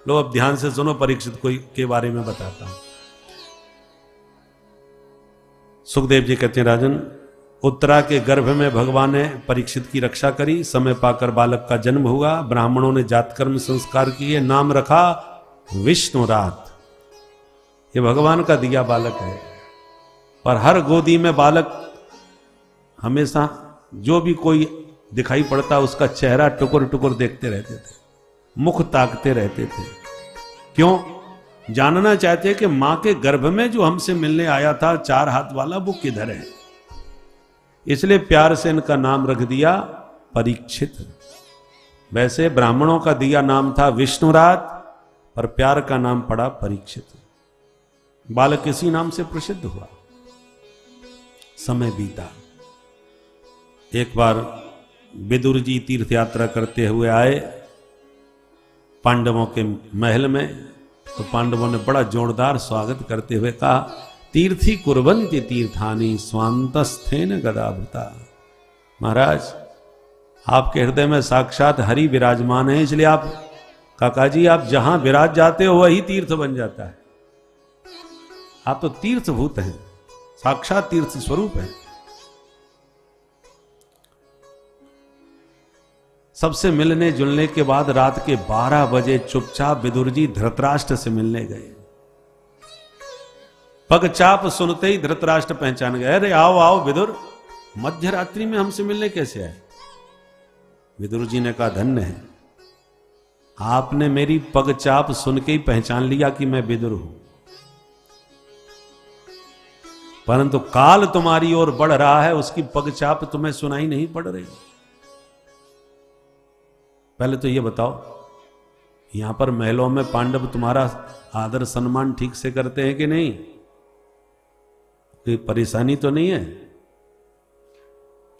लो अब ध्यान से सुनो, परीक्षित कोई के बारे में बताता हूं। सुखदेव जी कहते हैं, राजन, उत्तरा के गर्भ में भगवान ने परीक्षित की रक्षा करी। समय पाकर बालक का जन्म हुआ। ब्राह्मणों ने जातकर्म संस्कार किए। नाम रखा विष्णुरात। ये भगवान का दिया बालक है। पर हर गोदी में बालक हमेशा जो भी कोई दिखाई पड़ता उसका चेहरा टुकुर टुकुर देखते रहते थे, मुख ताकते रहते थे। क्यों? जानना चाहते कि मां के गर्भ में जो हमसे मिलने आया था 4 हाथ वाला, वो किधर है। इसलिए प्यार से इनका नाम रख दिया परीक्षित। वैसे ब्राह्मणों का दिया नाम था विष्णुरात, पर प्यार का नाम पड़ा परीक्षित। बालक इसी नाम से प्रसिद्ध हुआ। समय बीता। एक बार विदुर जी तीर्थ यात्रा करते हुए आए पांडवों के महल में, तो पांडवों ने बड़ा जोरदार स्वागत करते हुए कहा, तीर्थी कुर्वन्ति तीर्थानि स्वांतस्थेन गदाभृता। महाराज, आपके हृदय में साक्षात हरि विराजमान है, इसलिए आप काका जी आप जहां विराज जाते हो वही तीर्थ बन जाता है। आप तो तीर्थभूत हैं, साक्षात तीर्थ स्वरूप है। सबसे मिलने जुलने के बाद रात के 12 बजे चुपचाप विदुर जी धृतराष्ट्र से मिलने गए। पगचाप सुनते ही धृतराष्ट्र पहचान गए, अरे आओ आओ विदुर, मध्य रात्रि में हमसे मिलने कैसे आए। विदुर जी ने कहा, धन्य है, आपने मेरी पगचाप सुन के ही पहचान लिया कि मैं विदुर हूं, परंतु काल तुम्हारी ओर बढ़ रहा है, उसकी पगचाप तुम्हें सुनाई नहीं पड़ रही। पहले तो ये बताओ, यहां पर महलों में पांडव तुम्हारा आदर सम्मान ठीक से करते हैं कि नहीं? कोई परेशानी तो नहीं है?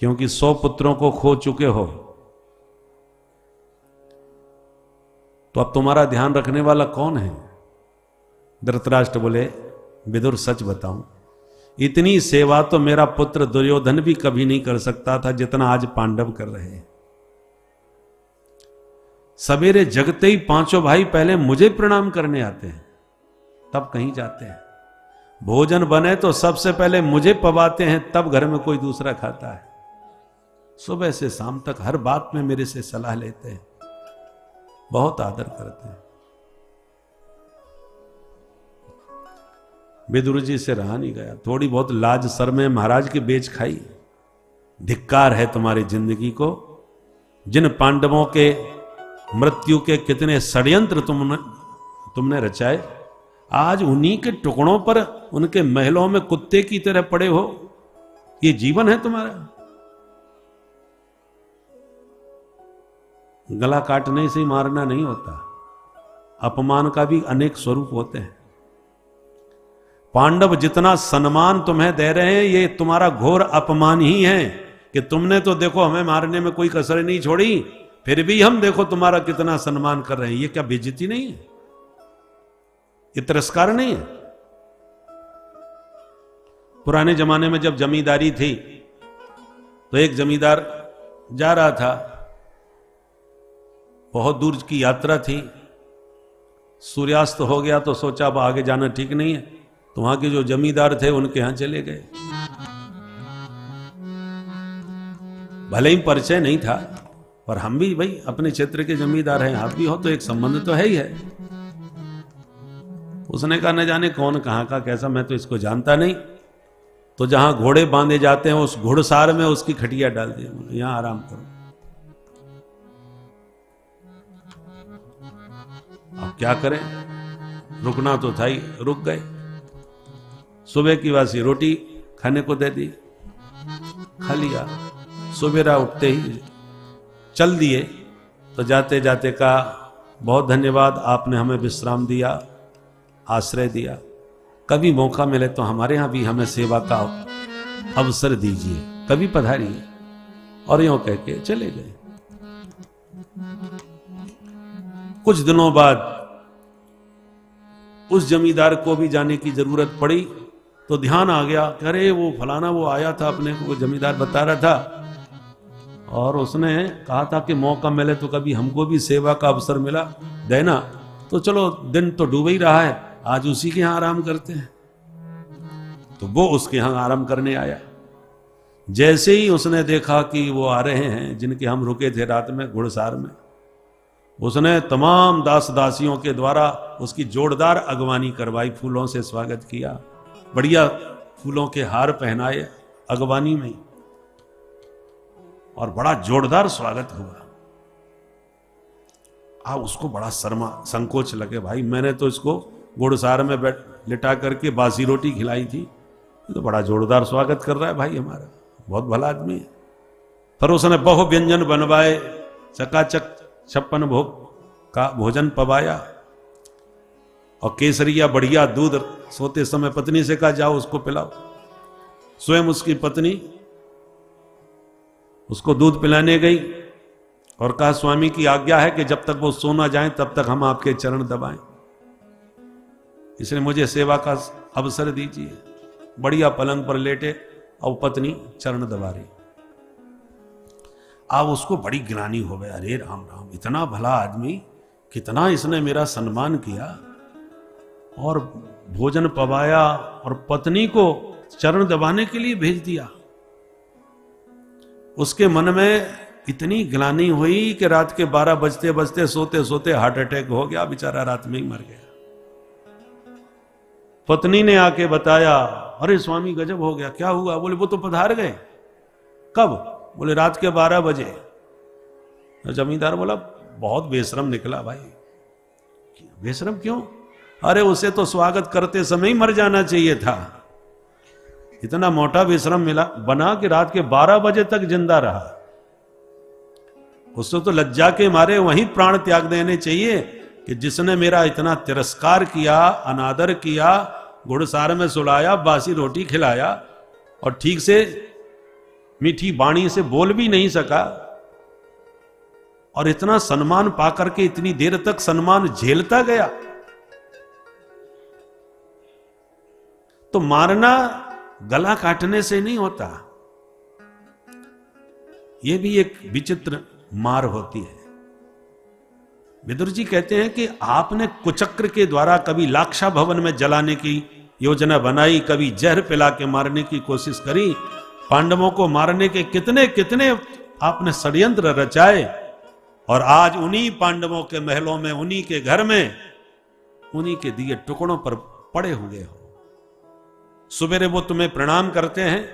क्योंकि 100 पुत्रों को खो चुके हो, तो अब तुम्हारा ध्यान रखने वाला कौन है? धृतराष्ट्र बोले, विदुर सच बताऊं, इतनी सेवा तो मेरा पुत्र दुर्योधन भी कभी नहीं कर सकता था जितना आज पांडव कर रहे हैं। सवेरे जगते ही 5 भाई पहले मुझे प्रणाम करने आते हैं, तब कहीं जाते हैं। भोजन बने तो सबसे पहले मुझे पवाते हैं, तब घर में कोई दूसरा खाता है। सुबह से शाम तक हर बात में मेरे से सलाह लेते हैं, बहुत आदर करते हैं। विदुर जी से रहा नहीं गया, थोड़ी बहुत लाज सर में महाराज की बेच खाई। धिक्कार है तुम्हारी जिंदगी को। जिन पांडवों के मृत्यु के कितने षड्यंत्र तुमने रचाए, आज उन्हीं के टुकड़ों पर उनके महलों में कुत्ते की तरह पड़े हो। ये जीवन है तुम्हारा? गला काटने से मारना नहीं होता, अपमान का भी अनेक स्वरूप होते हैं। पांडव जितना सम्मान तुम्हें दे रहे हैं, ये तुम्हारा घोर अपमान ही है कि तुमने तो देखो हमें मारने में कोई कसर नहीं छोड़ी, फिर भी हम देखो तुम्हारा कितना सम्मान कर रहे हैं। ये क्या बेइज्जती नहीं है? ये तिरस्कार नहीं है? पुराने जमाने में जब जमींदारी थी, तो एक जमींदार जा रहा था, बहुत दूर की यात्रा थी, सूर्यास्त हो गया तो सोचा अब आगे जाना ठीक नहीं है, तो वहां के जो जमींदार थे उनके यहां चले गए। भले ही परिचय नहीं था, पर हम भी भाई अपने क्षेत्र के जमींदार हैं, आप भी हो तो एक संबंध तो है ही है। उसने कहा न जाने कौन कहां का कैसा, मैं तो इसको जानता नहीं। तो जहां घोड़े बांधे जाते हैं उस घुड़सार में उसकी खटिया डाल दी, यहां आराम करो। अब क्या करें, रुकना तो था ही, रुक गए। सुबह की वासी रोटी खाने को दे दी, खा लिया। सुबेरा उठते ही चल दिए, तो जाते जाते कहा, बहुत धन्यवाद, आपने हमें विश्राम दिया, आश्रय दिया। कभी मौका मिले तो हमारे यहां भी हमें सेवा का अवसर दीजिए, कभी पधारिए। और यूं कह के चले गए। कुछ दिनों बाद उस जमींदार को भी जाने की जरूरत पड़ी, तो ध्यान आ गया, अरे वो फलाना वो आया था, अपने को जमींदार बता रहा था, और उसने कहा था कि मौका मिले तो कभी हमको भी सेवा का अवसर मिला देना। तो चलो दिन तो डूब ही रहा है, आज उसी के यहां आराम करते हैं। तो वो उसके यहां आराम करने आया। जैसे ही उसने देखा कि वो आ रहे हैं जिनके हम रुके थे रात में घुड़सार में, उसने तमाम दास दासियों के द्वारा उसकी जोरदार अगवानी करवाई, फूलों से स्वागत किया, बढ़िया फूलों के हार पहनाए अगवानी में, और बड़ा जोरदार स्वागत हुआ। उसको बड़ा शर्मा संकोच लगे, भाई मैंने तो इसको घुड़सार में लिटा करके बासी रोटी खिलाई थी, तो बड़ा जोरदार स्वागत कर रहा है भाई हमारा, बहुत भला आदमी है। फिर उसने बहु व्यंजन बनवाए, चकाचक 56 भोग का भोजन पवाया, और केसरिया बढ़िया दूध सोते समय पत्नी से कहा जाओ उसको पिलाओ। स्वयं उसकी पत्नी उसको दूध पिलाने गई और कहा स्वामी की आज्ञा है कि जब तक वो सो ना जाए तब तक हम आपके चरण दबाएं, इसलिए मुझे सेवा का अवसर दीजिए। बढ़िया पलंग पर लेटे और पत्नी चरण दबा रही। अब उसको बड़ी ग्लानि हो गया, अरे राम राम, इतना भला आदमी, कितना इसने मेरा सम्मान किया और भोजन पवाया और पत्नी को चरण दबाने के लिए भेज दिया। उसके मन में इतनी ग्लानि हुई कि रात के 12 बजते बजते सोते सोते हार्ट अटैक हो गया, बेचारा रात में ही मर गया। पत्नी ने आके बताया, अरे स्वामी गजब हो गया, क्या हुआ? बोले वो तो पधार गए। कब? बोले रात के 12 बजे। तो जमींदार बोला बहुत बेशरम निकला भाई। बेशरम क्यों? अरे उसे तो स्वागत करते समय ही मर जाना चाहिए था, इतना मोटा बेशरम मिला बना कि रात के 12 बजे तक जिंदा रहा। उससे तो लज्जा के मारे वहीं प्राण त्याग देने चाहिए कि जिसने मेरा इतना तिरस्कार किया, अनादर किया, घुड़सार में सुलाया, बासी रोटी खिलाया और ठीक से मीठी वाणी से बोल भी नहीं सका, और इतना सम्मान पाकर के इतनी देर तक सम्मान झेलता गया। तो मारना गला काटने से नहीं होता, यह भी एक विचित्र मार होती है। विदुर जी कहते हैं कि आपने कुचक्र के द्वारा कभी लाक्षा भवन में जलाने की योजना बनाई, कभी जहर पिला के मारने की कोशिश करी, पांडवों को मारने के कितने कितने आपने षड्यंत्र रचाए, और आज उन्हीं पांडवों के महलों में, उन्हीं के घर में, उन्हीं के दिए टुकड़ों पर पड़े हुए हो। सुबेरे वो तुम्हें प्रणाम करते हैं,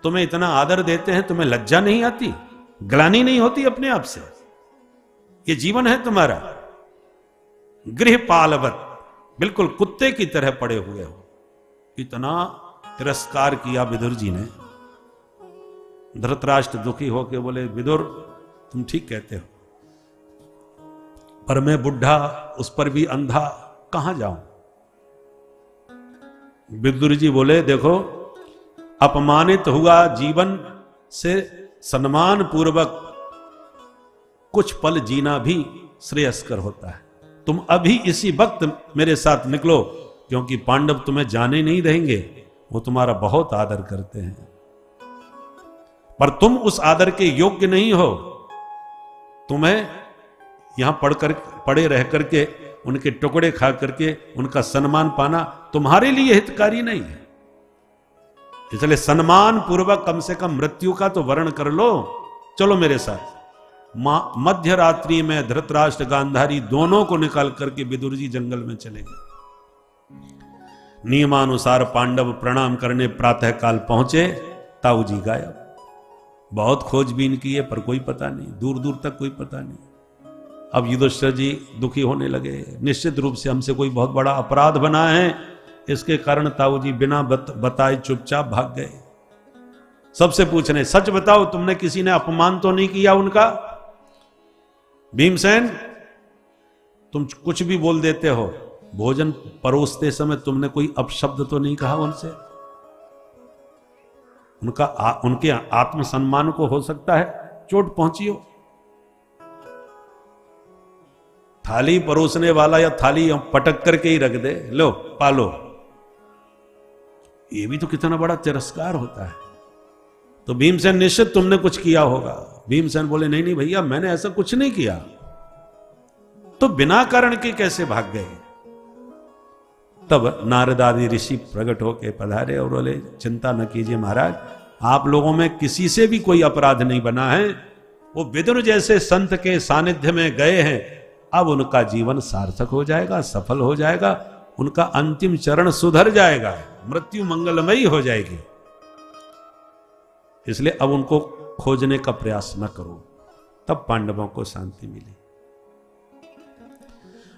तुम्हें इतना आदर देते हैं, तुम्हें लज्जा नहीं आती, ग्लानि नहीं होती अपने आप से? ये जीवन है तुम्हारा, गृहपालवत, बिल्कुल कुत्ते की तरह पड़े हुए हो। इतना तिरस्कार किया विदुर जी ने। धृतराष्ट्र दुखी होकर बोले, विदुर तुम ठीक कहते हो, पर मैं बुढ़ा, उस पर भी अंधा, कहां जाऊं? विदुर जी बोले, देखो अपमानित हुआ जीवन से सम्मान पूर्वक कुछ पल जीना भी श्रेयस्कर होता है। तुम अभी इसी वक्त मेरे साथ निकलो, क्योंकि पांडव तुम्हें जाने नहीं देंगे, वो तुम्हारा बहुत आदर करते हैं, पर तुम उस आदर के योग्य नहीं हो। तुम्हें यहां पड़े रह करके, उनके टुकड़े खा करके उनका सम्मान पाना तुम्हारे लिए हितकारी नहीं है। इसलिए सम्मान पूर्वक कम से कम मृत्यु का तो वर्ण कर लो, चलो मेरे साथ। मध्य रात्रि में धृतराष्ट्र गांधारी दोनों को निकाल करके विदुर जी जंगल में चले गए। नियमानुसार पांडव प्रणाम करने प्रातः काल पहुंचे, ताऊ जी गायब। बहुत खोजबीन की है पर कोई पता नहीं, दूर दूर तक कोई पता नहीं। अब युधिष्ठिर जी दुखी होने लगे, निश्चित रूप से हमसे कोई बहुत बड़ा अपराध बना है, इसके कारण ताऊ जी बिना बताए चुपचाप भाग गए। सबसे पूछने, सच बताओ तुमने किसी ने अपमान तो नहीं किया उनका? भीमसेन तुम कुछ भी बोल देते हो, भोजन परोसते समय तुमने कोई अपशब्द तो नहीं कहा उनसे? उनके आत्मसम्मान को हो सकता है चोट पहुंची हो। थाली परोसने वाला या थाली पटक करके ही रख दे, लो पालो, ये भी तो कितना बड़ा तिरस्कार होता है। तो भीमसेन, निश्चित तुमने कुछ किया होगा। भीमसेन बोले, नहीं नहीं भैया, मैंने ऐसा कुछ नहीं किया। तो बिना कारण के कैसे भाग गए? तब नारद आदि ऋषि प्रकट होके पधारे और बोले, चिंता न कीजिए महाराज, आप लोगों में किसी से भी कोई अपराध नहीं बना है। वो विदुर जैसे संत के सानिध्य में गए हैं, अब उनका जीवन सार्थक हो जाएगा, सफल हो जाएगा, उनका अंतिम चरण सुधर जाएगा, मृत्यु मंगलमयी हो जाएगी। इसलिए अब उनको खोजने का प्रयास न करो। तब पांडवों को शांति मिली।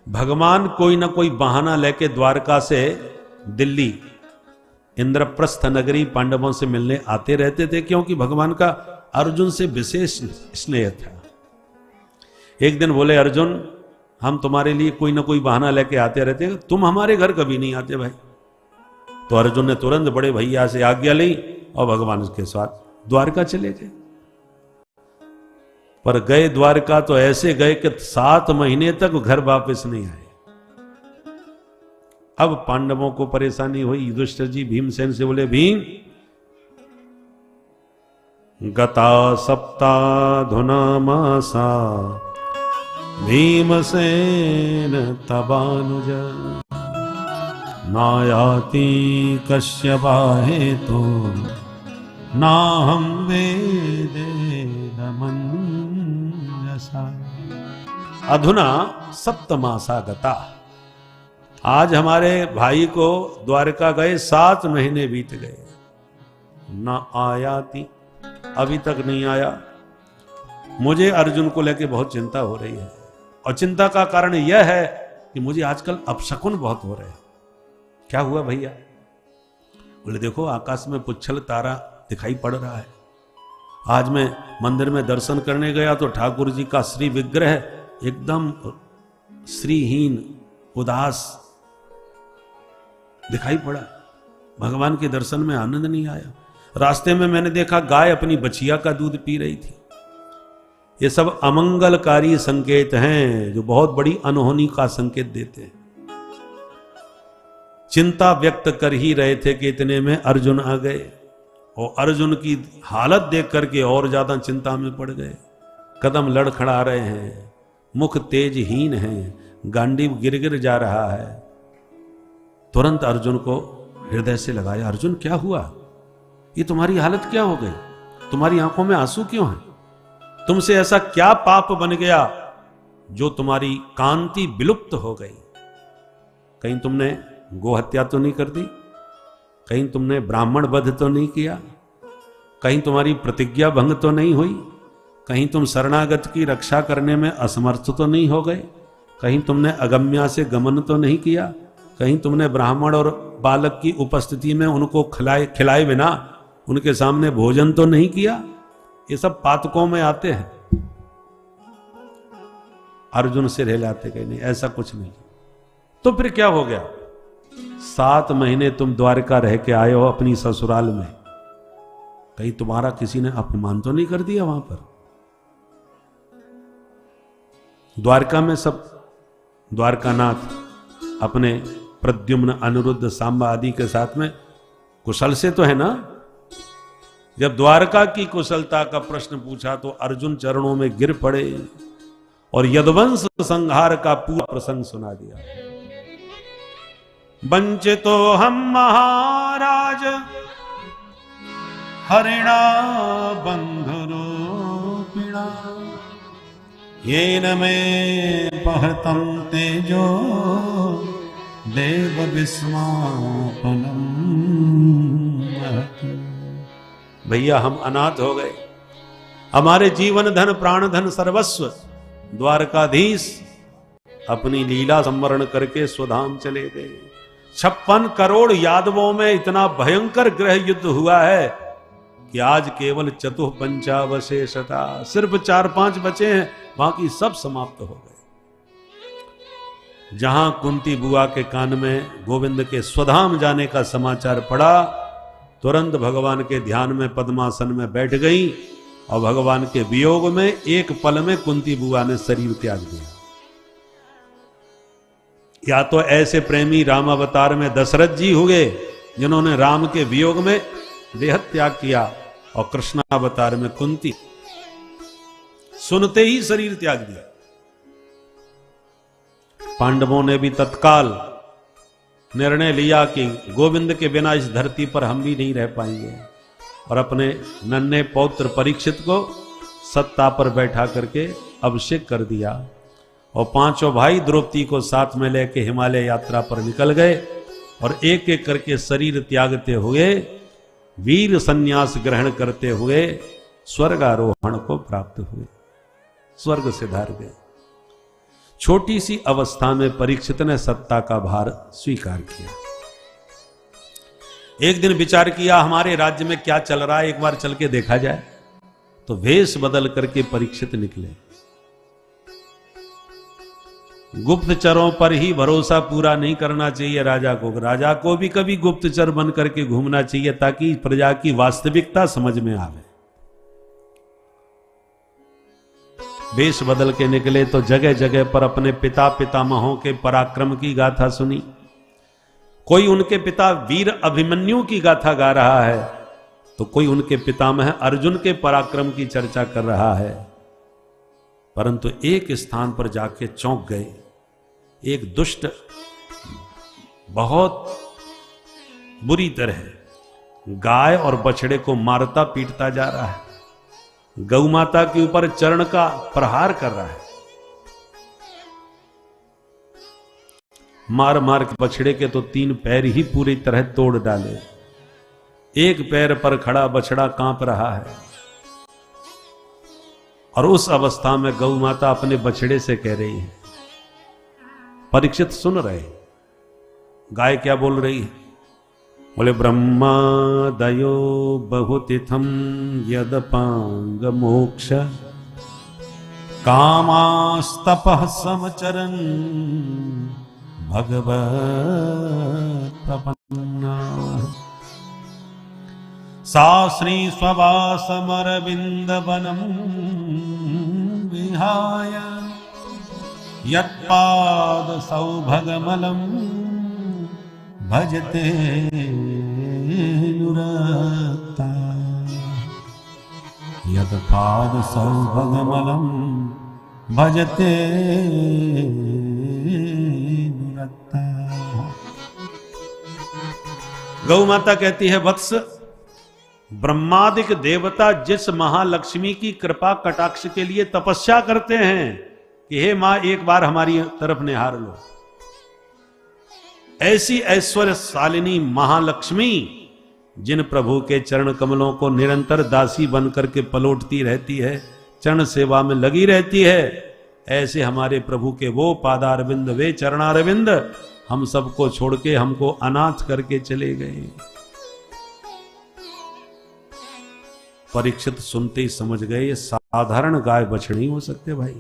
भगवान कोई ना कोई बहाना लेके द्वारका से दिल्ली इंद्रप्रस्थ नगरी पांडवों से मिलने आते रहते थे, क्योंकि भगवान का अर्जुन से विशेष स्नेह था। एक दिन बोले, अर्जुन हम तुम्हारे लिए कोई ना कोई बहाना लेके आते रहते हैं, तुम हमारे घर कभी नहीं आते भाई। तो अर्जुन ने तुरंत बड़े भैया से आज्ञा ली और भगवान के साथ द्वारका चले गए। पर गए द्वारका तो ऐसे गए कि 7 महीने तक घर वापस नहीं आए। अब पांडवों को परेशानी हुई। युधिष्ठिर जी भीमसेन से बोले, भीम गता सप्ताधुना मासा भीमसेन तबानुज नायाति कश्यपाहे तो नाहं वेदेदमन्यसा। अधुना सप्तमासा गता। आज हमारे भाई को द्वारका गए 7 महीने बीत गए, न आयाति, अभी तक नहीं आया। मुझे अर्जुन को लेकर बहुत चिंता हो रही है, और चिंता का कारण यह है कि मुझे आजकल अपशकुन बहुत हो रहे हैं। क्या हुआ भैया? बोले, देखो आकाश में पुच्छल तारा दिखाई पड़ रहा है। आज मैं मंदिर में दर्शन करने गया तो ठाकुर जी का श्री विग्रह एकदम श्रीहीन उदास दिखाई पड़ा। भगवान के दर्शन में आनंद नहीं आया। रास्ते में मैंने देखा गाय अपनी बछिया का दूध पी रही थी। ये सब अमंगलकारी संकेत हैं जो बहुत बड़ी अनहोनी का संकेत देते हैं। चिंता व्यक्त कर ही रहे थे कि इतने में अर्जुन आ गए, और अर्जुन की हालत देख करके और ज्यादा चिंता में पड़ गए। कदम लड़खड़ा रहे हैं, मुख तेजहीन है, गांडीव गिर जा रहा है। तुरंत अर्जुन को हृदय से लगाया, अर्जुन क्या हुआ? ये तुम्हारी हालत क्या हो गई? तुम्हारी आंखों में आंसू क्यों है? तुमसे ऐसा क्या पाप बन गया जो तुम्हारी कांति विलुप्त हो गई? कहीं तुमने गोहत्या तो नहीं कर दी? कहीं तुमने ब्राह्मण वध तो नहीं किया? कहीं तुम्हारी प्रतिज्ञा भंग तो नहीं हुई? कहीं तुम शरणागत की रक्षा करने में असमर्थ तो नहीं हो गए? कहीं तुमने अगम्या से गमन तो नहीं किया? कहीं तुमने ब्राह्मण और बालक की उपस्थिति में उनको खिलाए बिना उनके सामने भोजन तो नहीं किया? ये सब पातकों में आते हैं। अर्जुन सिर हिलाते कहीं नहीं, ऐसा कुछ नहीं। तो फिर क्या हो गया? 7 महीने तुम द्वारका रह के आए हो अपनी ससुराल में, कहीं तुम्हारा किसी ने अपमान तो नहीं कर दिया वहां पर? द्वारका में सब द्वारकानाथ अपने प्रद्युम्न, अनिरुद्ध, सांबा आदि के साथ में कुशल से तो है ना? जब द्वारका की कुशलता का प्रश्न पूछा तो अर्जुन चरणों में गिर पड़े और यदुवंश संहार का पूरा प्रसंग सुना दिया। वंचितो हम महाराज हरिणा बंधुरूपिणा येन में पहतम तेजो देव विस्मापनम। भैया हम अनाथ हो गए, हमारे जीवन धन प्राण धन सर्वस्व द्वारकाधीश अपनी लीला संवरण करके स्वधाम चले गए। 56 करोड़ यादवों में इतना भयंकर गृह युद्ध हुआ है कि आज केवल चतुःपंचावशेषता, सिर्फ 4-5 बचे हैं, बाकी सब समाप्त हो गए। जहां कुंती बुआ के कान में गोविंद के स्वधाम जाने का समाचार पड़ा, तुरंत भगवान के ध्यान में पद्मासन में बैठ गई और भगवान के वियोग में एक पल में कुंती बुआ ने शरीर त्याग दिया। या तो ऐसे प्रेमी राम अवतार में दशरथ जी हुए जिन्होंने राम के वियोग में देह त्याग किया, और कृष्णावतार में कुंती सुनते ही शरीर त्याग दिया। पांडवों ने भी तत्काल निर्णय लिया कि गोविंद के बिना इस धरती पर हम भी नहीं रह पाएंगे, और अपने नन्हे पौत्र परीक्षित को सत्ता पर बैठा करके अभिषेक कर दिया। और पांचों भाई द्रौपदी को साथ में लेके हिमालय यात्रा पर निकल गए और एक एक करके शरीर त्यागते हुए, वीर संन्यास ग्रहण करते हुए स्वर्गारोहण को प्राप्त हुए, स्वर्ग से धार गए। छोटी सी अवस्था में परीक्षित ने सत्ता का भार स्वीकार किया। एक दिन विचार किया हमारे राज्य में क्या चल रहा है, एक बार चल के देखा जाए। तो वेश बदल करके परीक्षित निकले। गुप्तचरों पर ही भरोसा पूरा नहीं करना चाहिए राजा को, राजा को भी कभी गुप्तचर बन करके घूमना चाहिए ताकि प्रजा की वास्तविकता समझ में आवे। वेश बदल के निकले तो जगह जगह पर अपने पिता पितामहों के पराक्रम की गाथा सुनी। कोई उनके पिता वीर अभिमन्यु की गाथा गा रहा है, तो कोई उनके पितामह अर्जुन के पराक्रम की चर्चा कर रहा है। परंतु एक स्थान पर जाके चौंक गए। एक दुष्ट बहुत बुरी तरह गाय और बछड़े को मारता पीटता जा रहा है, गौ माता के ऊपर चरण का प्रहार कर रहा है। मार मार के बछड़े के तो 3 पैर ही पूरी तरह तोड़ डाले, एक पैर पर खड़ा बछड़ा कांप रहा है। और उस अवस्था में गौ माता अपने बछड़े से कह रही है, परीक्षित सुन रहे, गाय क्या बोल रही है? बोले ब्रह्मा दयो बहुतिथम यदपांग मोक्ष कामास्तपः समचरन् भगवत प्रपन्ना सा श्री स्ववासमरविंद वनम विहाय यत्पाद सौभगमलम भजते नुरक्ता यत्पाद सौभगमलम भजते नुरक्ता। गौ माता कहती है, वत्स ब्रह्मादिक देवता जिस महालक्ष्मी की कृपा कटाक्ष के लिए तपस्या करते हैं कि हे मां एक बार हमारी तरफ निहार लो, ऐसी ऐश्वर्यशालिनी महालक्ष्मी जिन प्रभु के चरण कमलों को निरंतर दासी बनकर के पलोटती रहती है, चरण सेवा में लगी रहती है, ऐसे हमारे प्रभु के वो पादारविंद, वे चरणारविंद हम सबको छोड़ के हमको अनाथ करके चले गए। परीक्षित सुनते ही समझ गए ये साधारण गाय बछड़ी नहीं हो सकते भाई,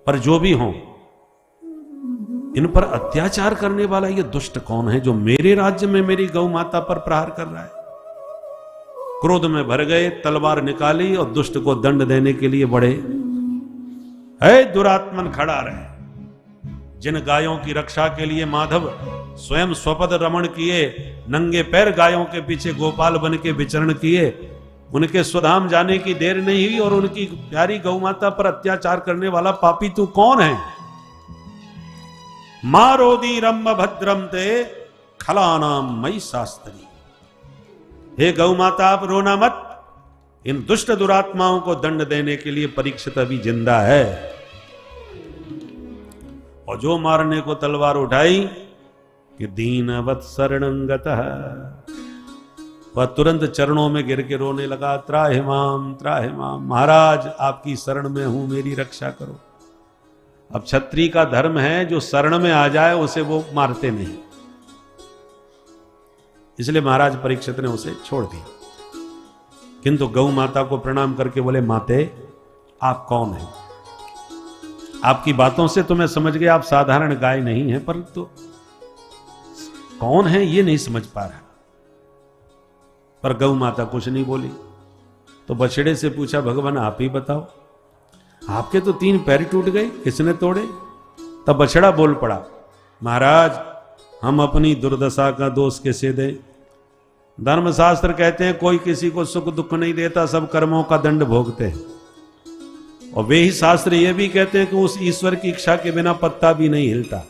पर जो भी हो इन पर अत्याचार करने वाला ये दुष्ट कौन है जो मेरे राज्य में मेरी गौ माता पर प्रहार कर रहा है। क्रोध में भर गए, तलवार निकाली और दुष्ट को दंड देने के लिए बढ़े। है दुरात्मन खड़ा रहे। जिन गायों की रक्षा के लिए माधव स्वयं स्वपद रमण किए, नंगे पैर गायों के पीछे गोपाल बन के विचरण किए, उनके स्वधाम जाने की देर नहीं हुई और उनकी प्यारी गौ माता पर अत्याचार करने वाला पापी तू कौन है? मारोदी रम्म भद्रम ते खलानाम मई शास्त्री। हे गौ माता आप रोना मत, इन दुष्ट दुरात्माओं को दंड देने के लिए परीक्षित अभी जिंदा है। और जो मारने को तलवार उठाई कि दीनवत् शरणंगतः, वह तुरंत चरणों में गिर के रोने लगा, त्राहिमाम त्राहिमाम, महाराज आपकी शरण में हूं, मेरी रक्षा करो। अब क्षत्रिय का धर्म है जो शरण में आ जाए उसे वो मारते नहीं, इसलिए महाराज परीक्षित ने उसे छोड़ दिया। किंतु गौ माता को प्रणाम करके बोले, माते आप कौन हैं? आपकी बातों से तो मैं समझ गया आप साधारण गाय नहीं है, परंतु कौन है ये नहीं समझ पा रहा। पर गौ माता कुछ नहीं बोली। तो बछड़े से पूछा, भगवान आप ही बताओ, आपके तो 3 पैर टूट गए, किसने तोड़े? तब बछड़ा बोल पड़ा, महाराज हम अपनी दुर्दशा का दोष कैसे दें? धर्मशास्त्र कहते हैं कोई किसी को सुख दुख नहीं देता, सब कर्मों का दंड भोगते हैं। और वे ही शास्त्र ये भी कहते हैं कि उस ईश्वर की इच्छा के बिना पत्ता भी नहीं हिलता।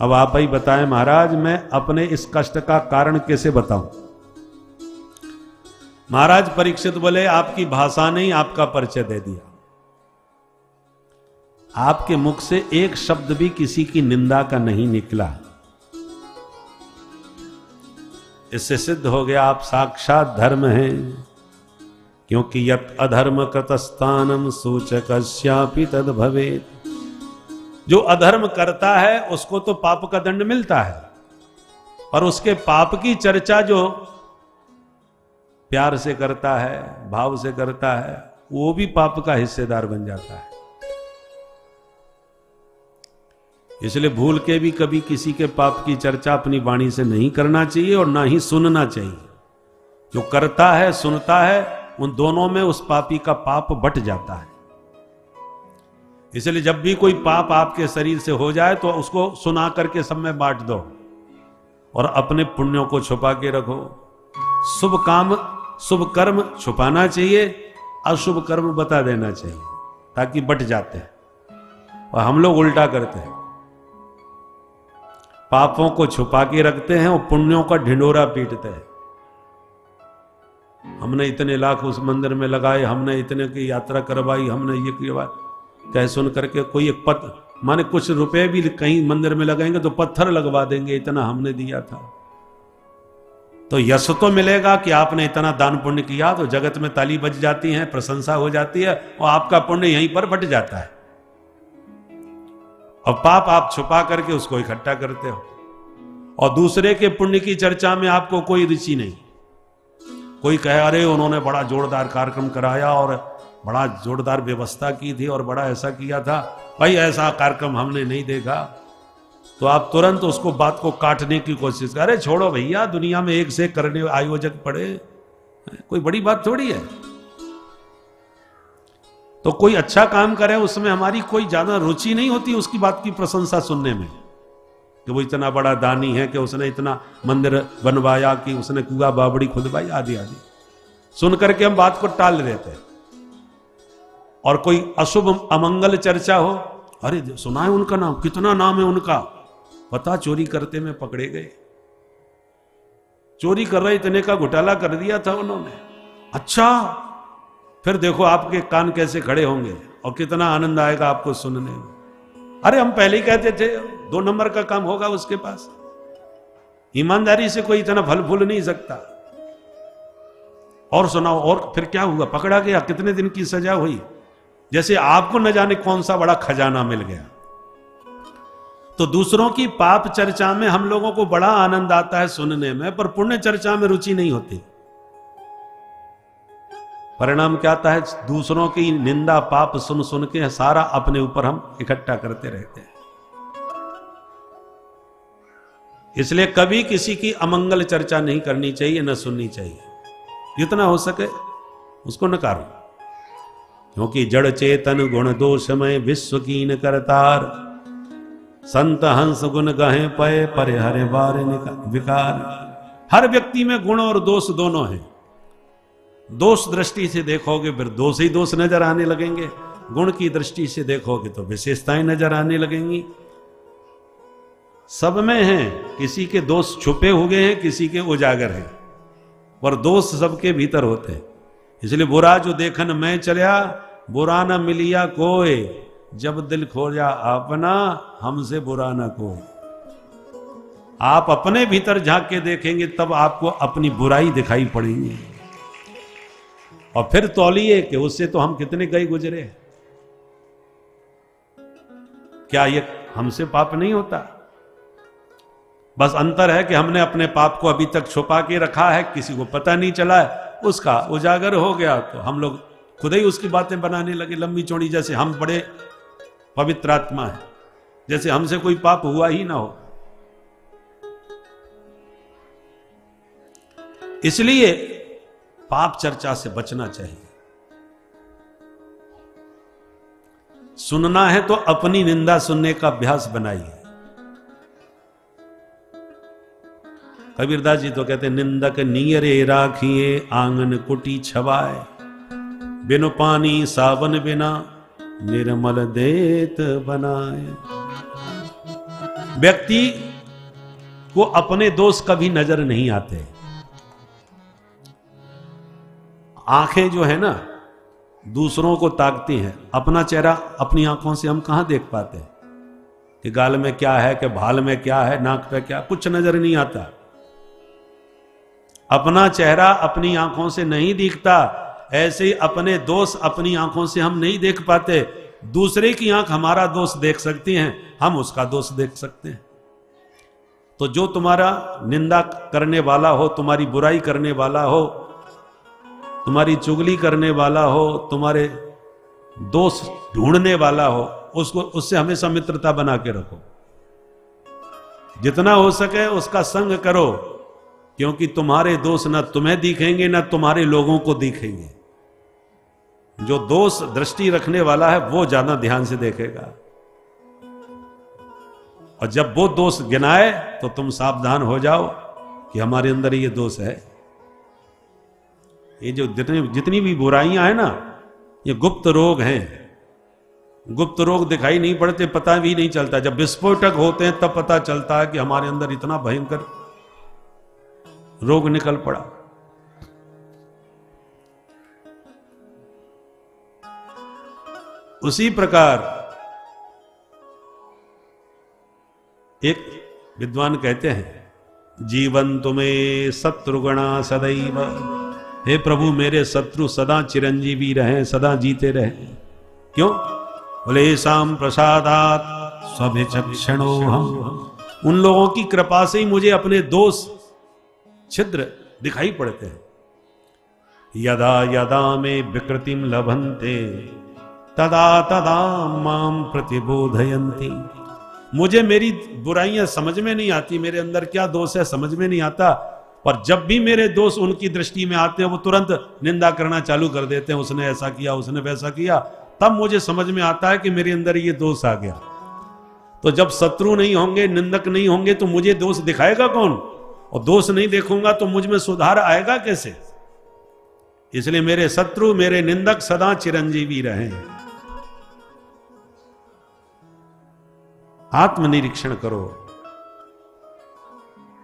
अब आप ही बताएं महाराज, मैं अपने इस कष्ट का कारण कैसे बताऊं? महाराज परीक्षित बोले, आपकी भाषा ने आपका परिचय दे दिया। आपके मुख से एक शब्द भी किसी की निंदा का नहीं निकला। इससे सिद्ध हो गया आप साक्षात धर्म हैं, क्योंकि यत् अधर्म कृतस्थानम सूचकस्यापि तद भवेत्। जो अधर्म करता है उसको तो पाप का दंड मिलता है, पर उसके पाप की चर्चा जो प्यार से करता है, भाव से करता है, वो भी पाप का हिस्सेदार बन जाता है। इसलिए भूल के भी कभी किसी के पाप की चर्चा अपनी वाणी से नहीं करना चाहिए और ना ही सुनना चाहिए। जो करता है, सुनता है, उन दोनों में उस पापी का पाप बट जाता है। इसलिए जब भी कोई पाप आपके शरीर से हो जाए तो उसको सुना करके सब में बांट दो और अपने पुण्यों को छुपा के रखो। शुभ काम, शुभ कर्म छुपाना चाहिए, अशुभ कर्म बता देना चाहिए, ताकि बट जाते हैं। और हम लोग उल्टा करते हैं, पापों को छुपा के रखते हैं और पुण्यों का ढिंडोरा पीटते हैं। हमने इतने लाख उस मंदिर में लगाए, हमने इतने की यात्रा करवाई, हमने ये करवाई, कह सुन करके कोई एक माने कुछ रुपए भी कहीं मंदिर में लगाएंगे तो पत्थर लगवा देंगे, इतना हमने दिया था। तो यश तो मिलेगा कि आपने इतना दान पुण्य किया, तो जगत में ताली बज जाती है, प्रशंसा हो जाती है और आपका पुण्य यहीं पर बट जाता है। और पाप आप छुपा करके उसको इकट्ठा करते हो और दूसरे के पुण्य की चर्चा में आपको कोई रुचि नहीं। कोई कहे अरे उन्होंने बड़ा जोरदार कार्यक्रम कराया और बड़ा जोरदार व्यवस्था की थी और बड़ा ऐसा किया था, भाई ऐसा कार्यक्रम हमने नहीं देखा, तो आप तुरंत उसको बात को काटने की कोशिश करें। छोड़ो भैया, दुनिया में एक से करने आयोजक पड़े, कोई बड़ी बात थोड़ी है। तो कोई अच्छा काम करे उसमें हमारी कोई ज्यादा रुचि नहीं होती उसकी बात की प्रशंसा सुनने में, कि वो इतना बड़ा दानी है, कि उसने इतना मंदिर बनवाया, कि उसने कुआ बावड़ी खुदवाई, आदि आदि सुन करके हम बात को टाल देते हैं। और कोई अशुभ अमंगल चर्चा हो, अरे सुना है उनका नाम, कितना नाम है उनका, पता चोरी करते में पकड़े गए, चोरी कर रहे इतने का घोटाला कर दिया था उन्होंने। अच्छा, फिर देखो आपके कान कैसे खड़े होंगे और कितना आनंद आएगा आपको सुनने में। अरे हम पहले ही कहते थे 2 नंबर का काम होगा उसके पास, ईमानदारी से कोई इतना फल फूल नहीं सकता। और सुनाओ, और फिर क्या हुआ, पकड़ा गया, कितने दिन की सजा हुई, जैसे आपको न जाने कौन सा बड़ा खजाना मिल गया। तो दूसरों की पाप चर्चा में हम लोगों को बड़ा आनंद आता है सुनने में, पर पुण्य चर्चा में रुचि नहीं होती। परिणाम क्या आता है, दूसरों की निंदा पाप सुन सुन के सारा अपने ऊपर हम इकट्ठा करते रहते हैं। इसलिए कभी किसी की अमंगल चर्चा नहीं करनी चाहिए, न सुननी चाहिए। जितना हो सके उसको नकारो, क्योंकि जड़ चेतन गुण दोषमय विश्व कीन करतार, संत हंस गुण गहे पय पर हरे बार विकार। हर व्यक्ति में गुण और दोष दोनों हैं। दोष दृष्टि से देखोगे फिर दोष ही दोष नजर आने लगेंगे, गुण की दृष्टि से देखोगे तो विशेषताएं नजर आने लगेंगी। सब में हैं, किसी के दोष छुपे हुए हैं, किसी के उजागर हैं, पर दोष सबके भीतर होते हैं। इसलिए बुरा जो देखन मैं चलिया, बुरा न मिलिया कोई, जब दिल खोजा अपना हमसे बुरा न कोई। आप अपने भीतर झांक के देखेंगे तब आपको अपनी बुराई दिखाई पड़ेगी, और फिर तौलिए कि उससे तो हम कितने गए गुजरे। क्या ये हमसे पाप नहीं होता? बस अंतर है कि हमने अपने पाप को अभी तक छुपा के रखा है, किसी को पता नहीं चला है, उसका उजागर हो गया तो हम लोग खुद ही उसकी बातें बनाने लगे लंबी चौड़ी, जैसे हम बड़े पवित्र आत्मा है, जैसे हमसे कोई पाप हुआ ही ना हो। इसलिए पाप चर्चा से बचना चाहिए। सुनना है तो अपनी निंदा सुनने का अभ्यास बनाइए। कबीरदास जी तो कहते हैं, निंदक नियरे राखिए आंगन कुटी छवाए, बिनु पानी सावन बिना निर्मल देत बनाए। व्यक्ति को अपने दोष कभी नजर नहीं आते। आंखें जो है ना दूसरों को ताकती हैं, अपना चेहरा अपनी आंखों से हम कहां देख पाते हैं कि गाल में क्या है, कि भाल में क्या है, नाक पे क्या, कुछ नजर नहीं आता। अपना चेहरा अपनी आंखों से नहीं दिखता, ऐसे ही अपने दोष अपनी आंखों से हम नहीं देख पाते। दूसरे की आंख हमारा दोष देख सकती हैं, हम उसका दोष देख सकते हैं। तो जो तुम्हारा निंदा करने वाला हो, तुम्हारी बुराई करने वाला हो, तुम्हारी चुगली करने वाला हो, तुम्हारे दोष ढूंढने वाला हो, उसको उससे हमेशा मित्रता बना के रखो। जितना हो सके उसका संग करो, क्योंकि तुम्हारे दोष ना तुम्हें दिखेंगे ना तुम्हारे लोगों को दिखेंगे। जो दोष दृष्टि रखने वाला है वो ज्यादा ध्यान से देखेगा, और जब वो दोष गिनाए तो तुम सावधान हो जाओ कि हमारे अंदर ये दोष है। ये जो जितनी भी बुराइयां हैं ना, ये गुप्त रोग हैं। गुप्त रोग दिखाई नहीं पड़ते, पता भी नहीं चलता। जब विस्फोटक होते हैं तब पता चलता है कि हमारे अंदर इतना भयंकर रोग निकल पड़ा। उसी प्रकार एक विद्वान कहते हैं, जीवन तुम्हें शत्रुगणा सदैव। हे प्रभु मेरे शत्रु सदा चिरंजीवी रहे, सदा जीते रहे। क्यों? बोले शाम प्रसादात स्वभिचक्षणो हम। उन लोगों की कृपा से ही मुझे अपने दोष छिद्र दिखाई पड़ते हैं। यदा यदा में विकृतिम लभन्ते तदा तदा माम प्रतिबोधयन्ति। मुझे मेरी बुराइयां समझ में नहीं आती, मेरे अंदर क्या दोष है समझ में नहीं आता, पर जब भी मेरे दोष उनकी दृष्टि में आते हैं वो तुरंत निंदा करना चालू कर देते हैं। उसने ऐसा किया, उसने वैसा किया। तब मुझे समझ में आता है कि मेरे अंदर ये दोष आ गया। तो जब शत्रु नहीं होंगे, निंदक नहीं होंगे, तो मुझे दोष दिखाएगा कौन? और दोष नहीं देखूंगा तो मुझ में सुधार आएगा कैसे? इसलिए मेरे शत्रु मेरे निंदक सदा चिरंजीवी रहे। आत्मनिरीक्षण करो।